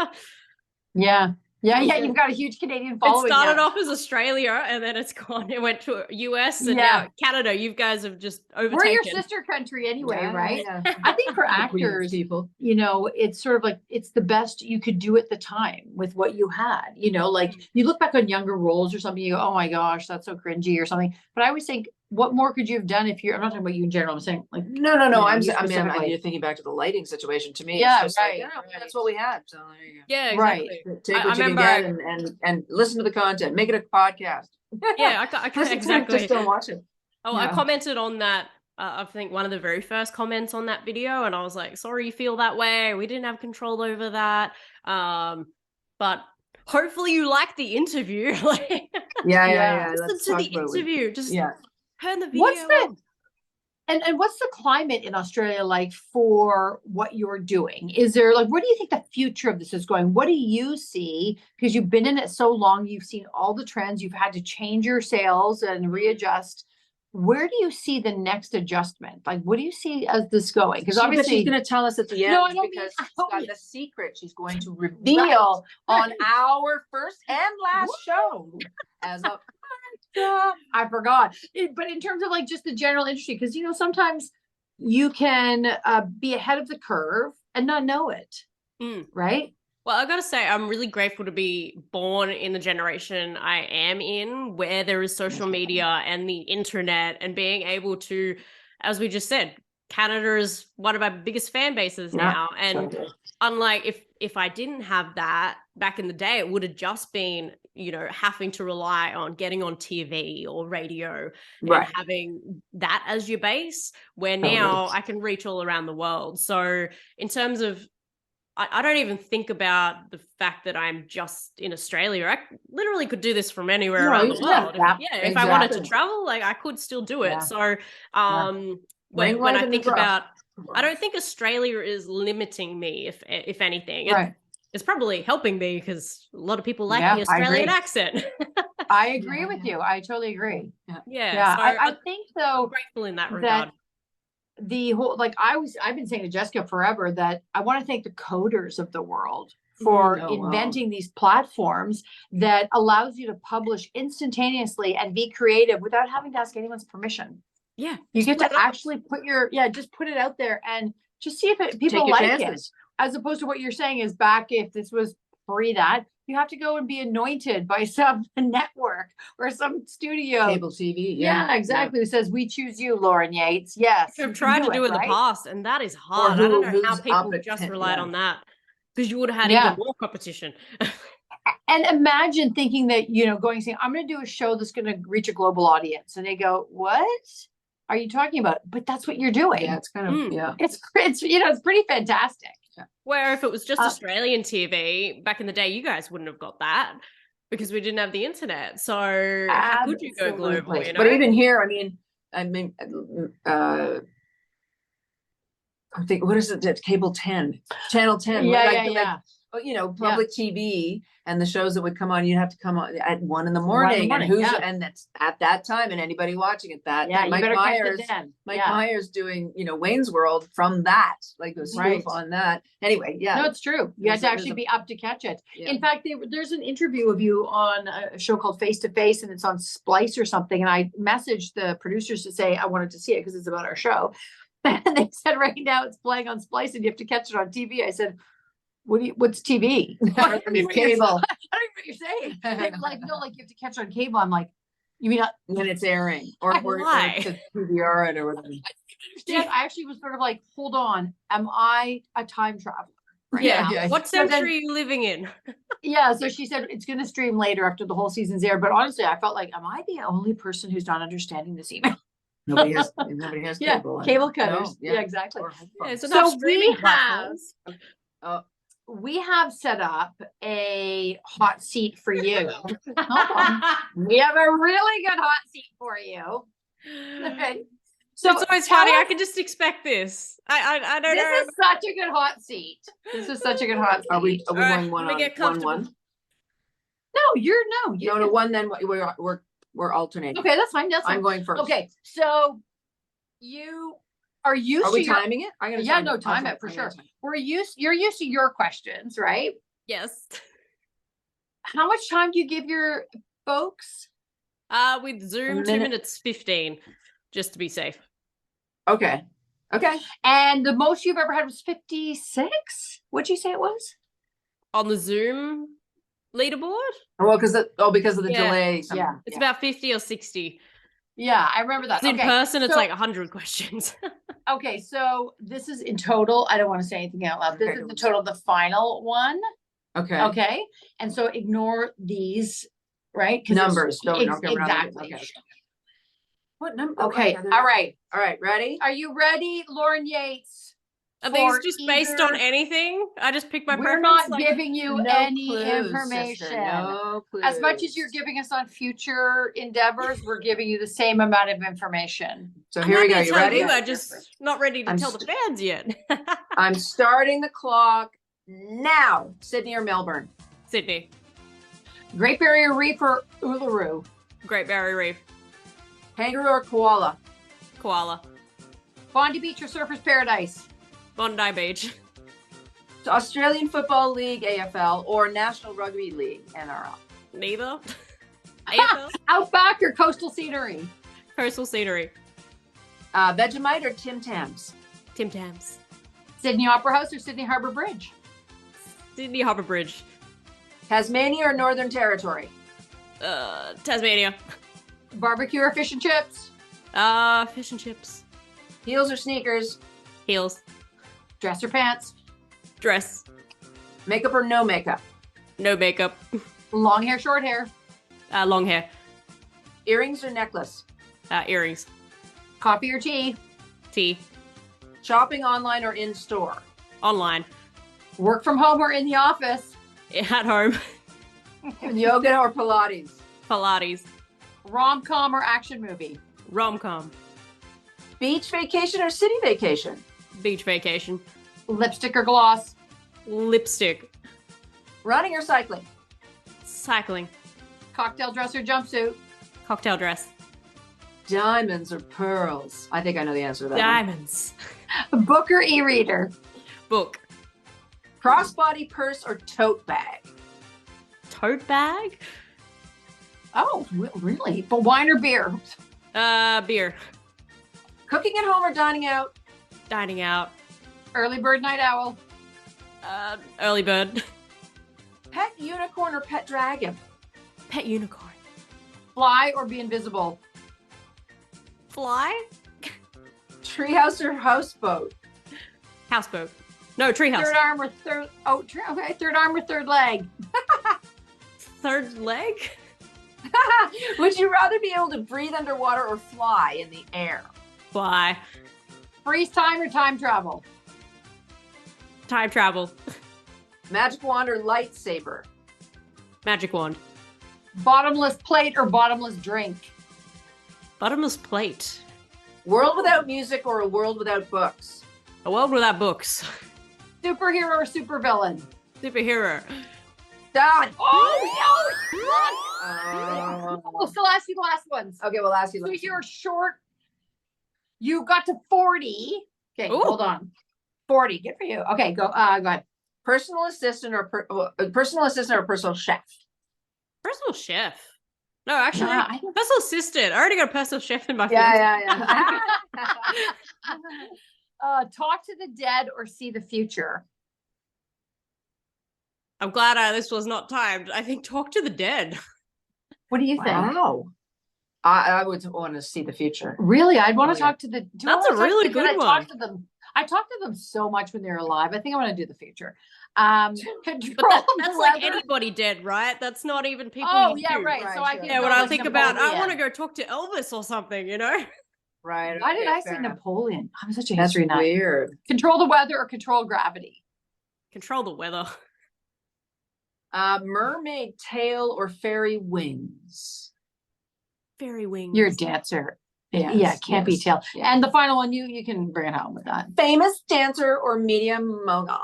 Yeah. You've got a huge Canadian following. It started off as Australia and then it went to US and now Canada. You guys have just overtaken. We're your sister country anyway, right? Yeah. I think for actors, people, it's sort of like it's the best you could do at the time with what you had. Like you look back on younger roles or something, you go, oh my gosh, that's so cringy or something. But I always think, what more could you have done if I'm not talking about you in general. I'm saying like no. You're thinking back to the lighting situation. To me, yeah, it's just right. That's what we had. So there you go. Yeah, exactly. Right. Take what you can get and listen to the content. Make it a podcast. Yeah, I exactly. Just don't watch it. Oh, I commented on that. I think one of the very first comments on that video, and I was like, "Sorry, you feel that way. We didn't have control over that." But hopefully, you like the interview. Listen to the interview. Just turn the video. What's the climate in Australia like for what you're doing? Is there where do you think the future of this is going? What do you see? Because you've been in it so long, you've seen all the trends, you've had to change your sales and readjust. Where do you see the next adjustment? Like, what do you see as this going? Because obviously she's going to tell us at the end. No, I don't because mean, she's got the secret she's going to reveal on our first and last show as a I forgot. But in terms of just the general industry, because sometimes you can be ahead of the curve and not know it, right? Well, I gotta say, I'm really grateful to be born in the generation I am in, where there is social media and the internet, and being able to, as we just said, Canada is one of our biggest fan bases now, and unlike if I didn't have that back in the day, it would have just been having to rely on getting on TV or radio and having that as your base, where now I can reach all around the world. So in terms of, I don't even think about the fact that I'm just in Australia. I literally could do this from anywhere around the world. If I wanted to travel, I could still do it. So when I think about, I don't think Australia is limiting me, if anything. It's probably helping me because a lot of people like the Australian accent. I agree with you. I totally agree. Yeah. So I think though, I'm grateful in that regard. The whole, I've been saying to Jessica forever that I want to thank the coders of the world for Oh, wow. inventing these platforms that allows you to publish instantaneously and be creative without having to ask anyone's permission. Yeah. You just get put to it up. actually just put it out there and just see if people Take your like it. chances. As opposed to what you're saying is back if this was pre that, you have to go and be anointed by some network or some studio. Cable TV. Yeah, exactly. Who says, we choose you, Lauren Yates. Yes. I've you tried can to do in right? the past, and that is hard. I don't know how who's people up at just 10, relied yeah. on that, because you would have had Yeah. even more competition. And imagine thinking that, going saying, I'm going to do a show that's going to reach a global audience. And they go, what are you talking about? But that's what you're doing. Yeah, it's kind of, Mm. yeah. It's pretty fantastic. Where if it was just Australian TV back in the day, you guys wouldn't have got that because we didn't have the internet. So how could you go global? Absolutely. You know? But even here, I mean, I think, what is it? It's Cable 10, Channel 10. Yeah. Public TV and the shows that would come on, you'd have to come on at 1 a.m. And that's at that time, and anybody watching it that. Yeah, you Mike better catch Myers, it then. Mike Myers doing, Wayne's World from that, like the spoof Right. on that. Anyway, yeah. No, it's true. You have to There's actually a- be up to catch it. Yeah. In fact, there's an interview of you on a show called Face to Face, and it's on Splice or something. And I messaged the producers to say I wanted to see it because it's about our show. And they said right now it's playing on Splice and you have to catch it on TV. I said, what's TV? I don't know Cable. what you're saying. They were like, no, like you have to catch it on cable. I'm like, you mean When it's airing, or Why? to PVR it or whatever. I actually was sort of like, hold on, am I a time traveler? Right Yeah. now? What So then- century are you living in? Yeah, so she said it's going to stream later after the whole season's aired. But honestly, I felt like, am I the only person who's not understanding this email? Nobody has Yeah, cable. cable No, cutters. Yeah, exactly. Or Yeah, headphones. so So not streaming we have platforms. we have set up a hot seat for you. We have a really good hot seat for you. Okay. So it's always tell funny. I us- can just expect this. I don't know. This is such a good hot seat. This is such a good hot seat. Are we All right, going one let me on get comfortable. one? No, you No, one. Then we're alternating. Okay, that's fine. That's fine. I'm going first. Okay, so you are used Are to we your, timing it? I'm gonna Yeah, time no, it. time I'll it for I'm sure. gonna You're used to your questions, right? Yes. How much time do you give your folks? With Zoom, 2 minute. minutes 15, just to be safe. Okay. Okay. And the most you've ever had was 56? What'd you say it was? On the Zoom leaderboard, Well, because of the Yeah. delay. Yeah. it's about 50 or 60. Yeah, I remember that. In Okay, person, it's so- like 100 questions. Okay, so this is in total. I don't want to say anything out loud. This Okay. is the total, the final one. Okay. Okay, and so ignore these, right? 'Cause it's- Numbers. Don't okay, we're not- exactly. okay. What number? Okay, there's- all right. All right. Ready? Are you ready, Lauren Yates? Are these For just based on either- anything? I just pick my We're preference. not like- giving you No any clues, information. sister, no clues. As much as you're giving us on future endeavors, we're giving you the same amount of information. So I'm here we happy go. to You tell ready? You are just not ready to I'm tell the fans yet. I'm starting the clock now. Sydney or Melbourne? Sydney, Great Barrier Reef or Uluru? Great Barrier Reef, Kangaroo or koala? Koala, Bondi Beach or Surfers Paradise? Bondi Beach, Australian Football League, AFL, or National Rugby League, NRL? neither. AFL, Outback or Coastal Scenery? Coastal Scenery, Vegemite or Tim Tams? Tim Tams, Sydney Opera House or Sydney Harbour Bridge? Sydney Harbour Bridge, Tasmania or Northern Territory? Tasmania, Barbecue or fish and chips? fish and chips, Heels or sneakers? heels, Dress or pants? dress, Makeup or no makeup? no makeup, Long hair, short hair? long hair, Earrings or necklace? earrings, Coffee or tea? tea, Shopping online or in store? online, Work from home or in the office? at home, Yoga or Pilates? Pilates, Rom-com or action movie? rom-com, Beach vacation or city vacation? beach vacation, Lipstick or gloss? lipstick, Running or cycling? cycling, Cocktail dress or jumpsuit? cocktail dress, Diamonds or pearls? I think I know the answer to that. diamonds, Book or e-reader? book, Crossbody purse or tote bag? Tote bag? Oh, really? But wine or beer? Beer. Cooking at home or dining out? Dining out. Early bird, night owl. Early bird. Pet unicorn or pet dragon? Pet unicorn. Fly or be invisible? Fly? Treehouse or houseboat? Houseboat. No, treehouse. Third arm or third, okay, third arm or third leg? Third leg? Would you rather be able to breathe underwater or fly in the air? Fly. Freeze time or time travel? Time travel. Magic wand or lightsaber? Magic wand. Bottomless plate or bottomless drink? Bottomless plate. World without music or a world without books? A world without books. Superhero or supervillain? Superhero. Done. Oh, Uh, we'll still ask you the last ones. okay, we'll ask you. So you're short. You got to 40. Okay, Ooh. hold on. 40. Good for you. Okay, go ahead. Personal assistant or personal chef? Personal chef. No, actually, I think- personal assistant. I already got a personal chef in my phone. Yeah. Talk to the dead or see the future? I'm glad this was not timed. I think talk to the dead. What do you think? Wow. I would want to see the future. Really? I'd want to Oh, yeah. talk to the. do I That's wanna a talk to really the dead? good one. I talked to them so much when they were alive. I think I want to do the future. Control But the that's like weather. anybody dead, right? That's not even people. Oh you yeah, knew. right. Right, So I sure. can Yeah, go when I like think about, I Napoleon. want to go talk to Elvis or something, you know? Right. Why did okay, I say fair enough. Napoleon? I'm such a That's history nut. weird. Control the weather or control gravity? Control the weather. Mermaid tail or fairy wings? Fairy wings. You're a dancer. Yes, Yeah, it can't be yes, tail. yes. And the final one, you can bring it home with that. Famous dancer or media mogul?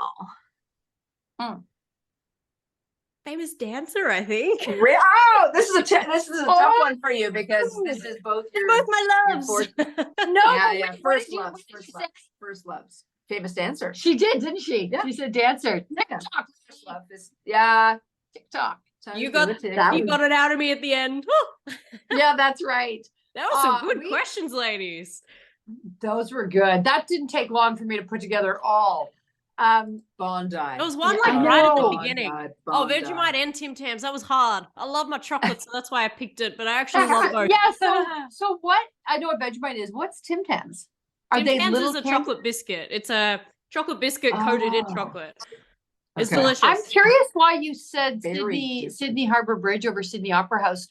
Famous dancer, I think. Oh, this is a tough Oh. one for you because this is both They're your both my your loves. fourth- No, yeah. but what First did you- loves, what did first you say? loves, first loves. Famous dancer. She did, didn't she? Yeah. She said dancer. Yeah. TikTok. First love is yeah. TikTok. time You to got do it, that Tick. You got it out of me at the end. Woo! Yeah, that's right. That was some good we- questions, ladies. Those were good. That didn't take long for me to put together all. Bondi. There was one Yeah, like I right at the know. beginning. Bondi. Vegemite and Tim Tams. That was hard. I love my chocolate, so that's why I picked it. But I actually love both. Yeah, so what? I know what Vegemite is. What's Tim Tams? Are Tim they Tams little is a candy- chocolate biscuit. It's a chocolate biscuit coated in Oh. chocolate. It's Okay. delicious. I'm curious why you said Very Sydney Harbor Bridge over Sydney Opera House.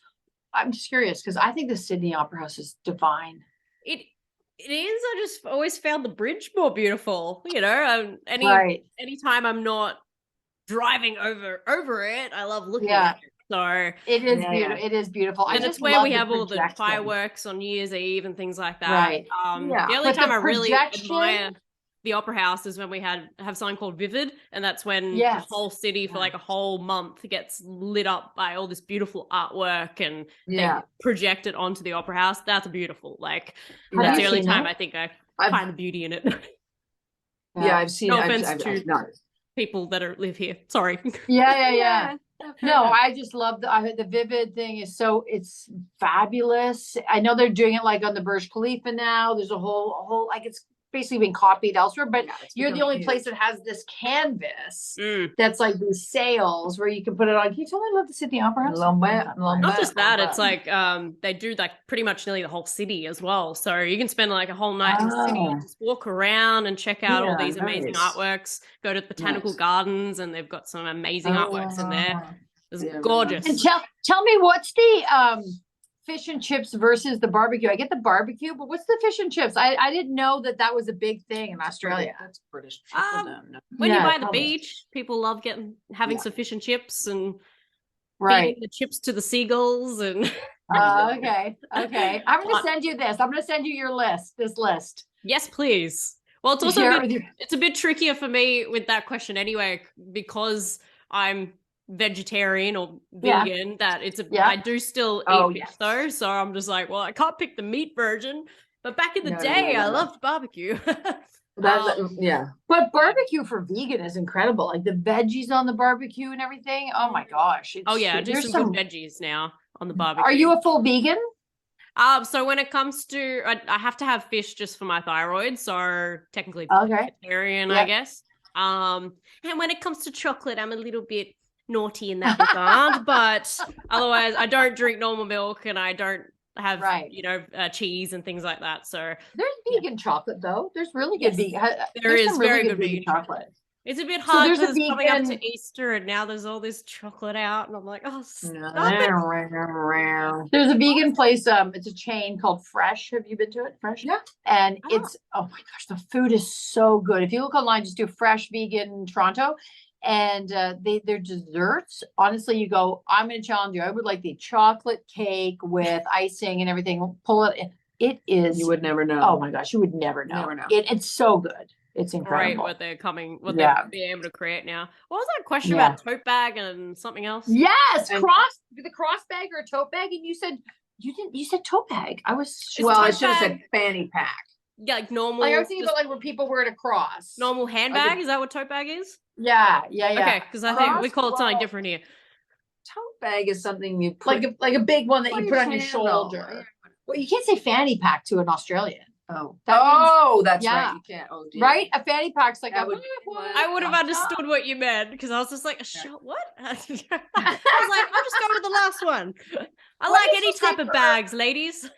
I'm just curious because I think the Sydney Opera House is divine. It is. I just always found the bridge more beautiful. You know, anytime I'm not driving over it, I love looking Yeah. at it. So It is Yeah, beautiful. yeah. It is beautiful. I and just it's where love we have all the projection. fireworks on New Year's Eve and things like that. Right. Yeah. The only But the time I really projection- admire the opera house is when we have something called Vivid, and that's when Yes. the whole city for like a whole month gets lit up by all this beautiful artwork, and Yeah. they project it onto the opera house. That's beautiful. Like Have that's you the only seen time that? I think I I've- find the beauty in it. Yeah, I've seen. No I've, offense I've, to- I've not. People that live here. Sorry. Yeah. fair No, enough. I just love the Vivid thing is it's fabulous. I know they're doing it like on the Burj Khalifa now. There's a whole like it's basically been copied elsewhere, but Yeah, it's you're the become only huge. place that has this canvas Mm. that's like these sails where you can put it on. Can you tell me I love the Sydney Opera House? Not just that, it's Wow. like they do like pretty much nearly the whole city as well. So you can spend like a whole night in the city, Oh. just walk around and check out all Yeah, these amazing nice. artworks. Go to the botanical Nice. gardens, and they've got some amazing artworks in there. It's Yeah, gorgeous. And tell me what's the fish and chips versus the barbecue? I get the barbecue, but what's the fish and chips? I didn't know that was a big thing in Australia. That's British. Um, Trickle down. No. When Yeah, you buy the tell me. beach, people love having Yeah. some fish and chips and Right. feeding the chips to the seagulls and Okay. I'm gonna send you this. I'm gonna send you your list. This list. yes, please. Well, it's To also share a with bit, you. it's a bit trickier for me with that question anyway, because I'm vegetarian or Yeah. vegan, that it's Yeah. I do still eat Oh, fish yes. though, so I'm just like, well, I can't pick the meat version. But back in the No, no, day, no, I no. loved barbecue. Yeah. But barbecue for vegan is incredible. Like the veggies on the barbecue and everything. Oh my gosh. Oh yeah, do there's some good veggies now on the barbecue. Are you a full vegan? So when it comes to, I have to have fish just for my thyroid, so technically vegetarian, I guess. And when it comes to chocolate, I'm a little bit naughty in that regard, but otherwise, I don't drink normal milk, and I don't have, cheese and things like that. So there's vegan chocolate though. There's really good vegan. There is very good vegan chocolate. It's a bit hard because it's coming up to Easter and now there's all this chocolate out and I'm like, oh, stop it. There's a vegan place. It's a chain called Fresh. Have you been to it? Fresh? Yeah. And it's, oh my gosh, the food is so good. If you look online, just do Fresh Vegan Toronto. And their desserts, honestly, you go, I'm going to challenge you. I would like the chocolate cake with icing and everything. Pull it in. It is. You would never know. Oh my gosh, you would never know. Never know. It's so good. It's incredible. Right, they're being able to create now. What was that question about tote bag and something else? Yes, the cross bag or a tote bag, and you said tote bag. I should have said fanny pack. Yeah, like normal. Like I was thinking about like where people wear it across. Normal handbag, is that what tote bag is? Yeah. Okay, because I think we call it something different here. Tote bag is something you put like a big one that you put on your shoulder. Well, you can't say fanny pack to an Australian. Oh, that's right. You can't. Oh, dear. Right? A fanny pack's like I would have understood what you meant because I was just like, what? I was like, I'll just go with the last one. I like any type of bags, ladies.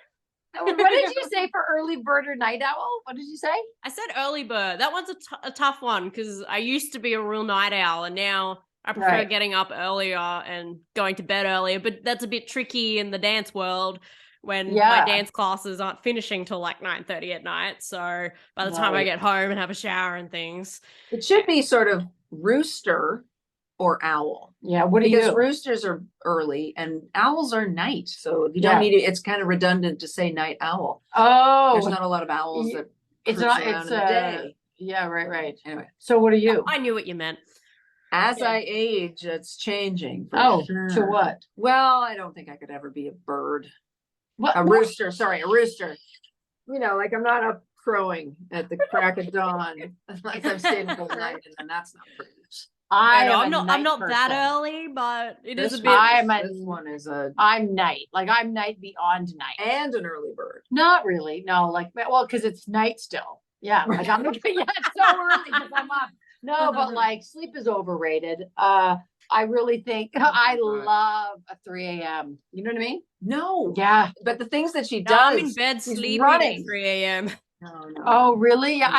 What did you say for early bird or night owl? What did you say? I said early bird. That one's a tough one because I used to be a real night owl and now I prefer getting up earlier and going to bed earlier. But that's a bit tricky in the dance world when my dance classes aren't finishing till like 9:30 at night. So by the time I get home and have a shower and things. It should be sort of rooster or owl. Yeah, because roosters are early and owls are night. So you don't need it. It's kind of redundant to say night owl. Oh. There's not a lot of owls that it's in the day. Yeah, right. Anyway. So what are you? I knew what you meant. As I age, it's changing. Sure. To what? Well, I don't think I could ever be a bird. Rooster. Sorry, a rooster. Like I'm not up crowing at the crack of dawn unless I'm staying the whole night, and then that's not pretty. I'm not that early, but it is a bit. I'm night. Like I'm night beyond night. And an early bird. Not really. No, because it's night still. Yeah. Like I'm it's so early because I'm up. No, but like sleep is overrated. I really think I love a 3 a.m. You know what I mean? No. Yeah. But the things that she does. I'm in bed sleeping at 3 a.m. No. Oh, really? Yeah.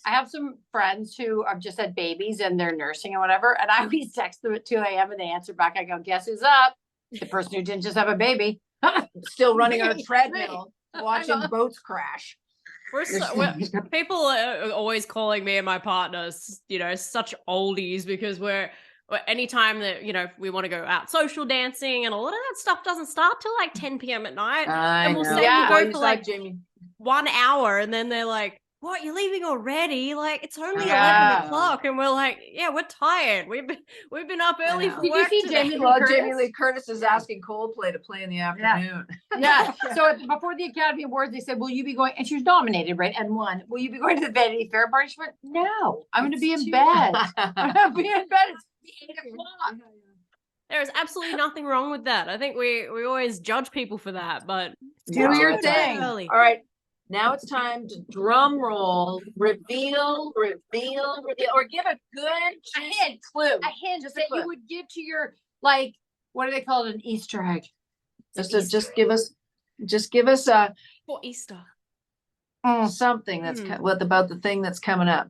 I have some friends who have just had babies and they're nursing and whatever. And I always text them at 2 a.m. and they answer back. I go, guess who's up? The person who didn't just have a baby. Still running on a treadmill, watching boats crash. People are always calling me and my partners, such oldies because we're anytime that, we want to go out social dancing and a lot of that stuff doesn't start till like 10 p.m. at night. And we'll say we go for like 1 hour and then they're like, what, you're leaving already? Like it's only 11 o'clock and we're like, yeah, we're tired. We've been up early for work. Did you see Jamie Lee Curtis is asking Coldplay to play in the afternoon. Yeah. So before the Academy Awards, they said, will you be going? And she was nominated, right? And won. Will you be going to the Vanity Fair party? She went, no, I'm going to be in bed. I'm going to be in bed. It's 8 o'clock. There is absolutely nothing wrong with that. I think we always judge people for that, but do your thing. All right. Now it's time to drum roll, reveal, or give a good hint, clue. A hint that you would give to your, like, what do they call it? An Easter egg. Just give us a for Easter. Something that's what about the thing that's coming up.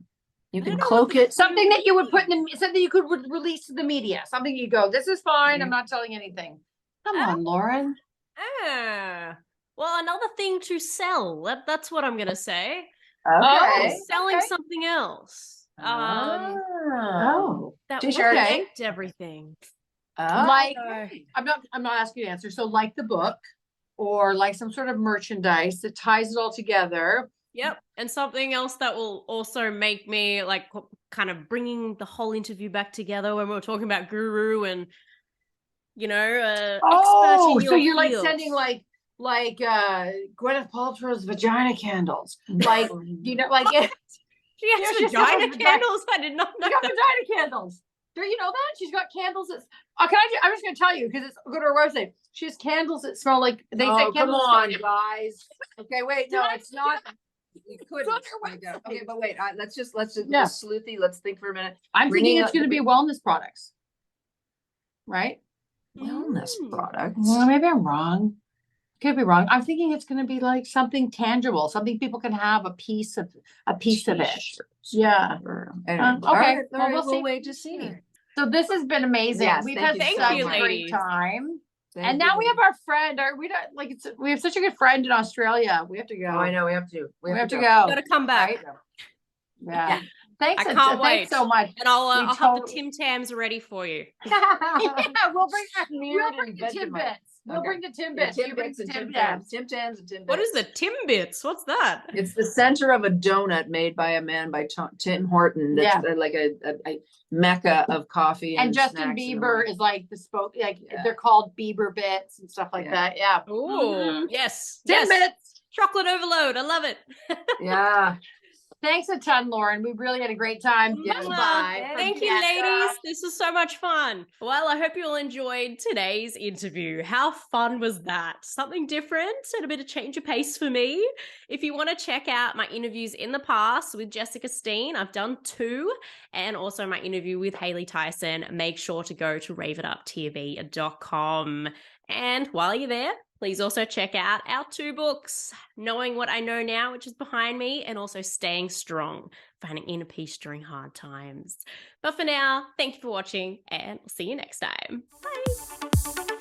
You can cloak it. Something that you would put in something you could release to the media. Something you go, this is fine. I'm not telling anything. Come on, Lauren. Well, another thing to sell. That's what I'm gonna say. Okay. Selling something else. That will affect everything. Like I'm not asking you to answer. So like the book or like some sort of merchandise that ties it all together. Yep. And something else that will also make me like kind of bringing the whole interview back together when we were talking about guru and expert in your so you're field. like sending like like Gwyneth Paltrow's vagina candles. Like, you know, like it, She has Yeah, she vagina has candles. I did not know she got that. vagina candles. Do you know that? She's got candles that I'm just gonna tell you because it's go to her website. She has candles that smell like they Oh, say come candles on, guys. Okay, wait, no, Did it's not. You couldn't. on her Okay, website. okay, but wait, let's just Yeah. sleuthy. Let's think for a minute. I'm Bringing thinking it's up gonna be wellness products. Right? Wellness products. Well, maybe I'm wrong. Could be wrong. I'm thinking it's gonna be like something tangible, something people can have a piece of it. Yeah. Anyway, Okay. all right, Well, we'll we'll see. wait to see. So this has been amazing. Yes, We've thank had you Thank so you, such a great ladies. time. Thank And now you. we have our friend. We have such a good friend in Australia. We have to go. Oh, I know, we have to. We have to go. go. Gotta come back. Right? Yeah. Thanks. I can't Thanks wait. so much. And I'll We have the totally- Tim Tams ready for you. Yeah, we'll bring Smeared the in Timbits. Vegemite. We'll Okay. bring the Yeah, Timbits. You bring Timbits the and Tim Tim Tams. Tams. Tim Tams and Timbits. What is the Timbits? What's that? It's the center of a donut made by a man by Tim Horton. That's like a mecca of coffee. And Justin snacks and Bieber all. is like Yeah. they're called Bieber bits and stuff like Yeah. that. Yeah. Oh, yes. Timbits. Yes. Chocolate overload. I love it. Yeah. Thanks a ton, Lauren. We really had a great time. Yes, Bye. Thank you, ladies. This was so much fun. Well, I hope you all enjoyed today's interview. How fun was that? Something different and a bit of change of pace for me. If you want to check out my interviews in the past with Jessica Steen, I've done 2, and also my interview with Hayley Tyson, make sure to go to raveituptv.com. And while you're there, please also check out our 2 books, Knowing What I Know Now, which is behind me, and also Staying Strong, Finding Inner Peace During Hard Times. But for now, thank you for watching, and I'll see you next time. Bye.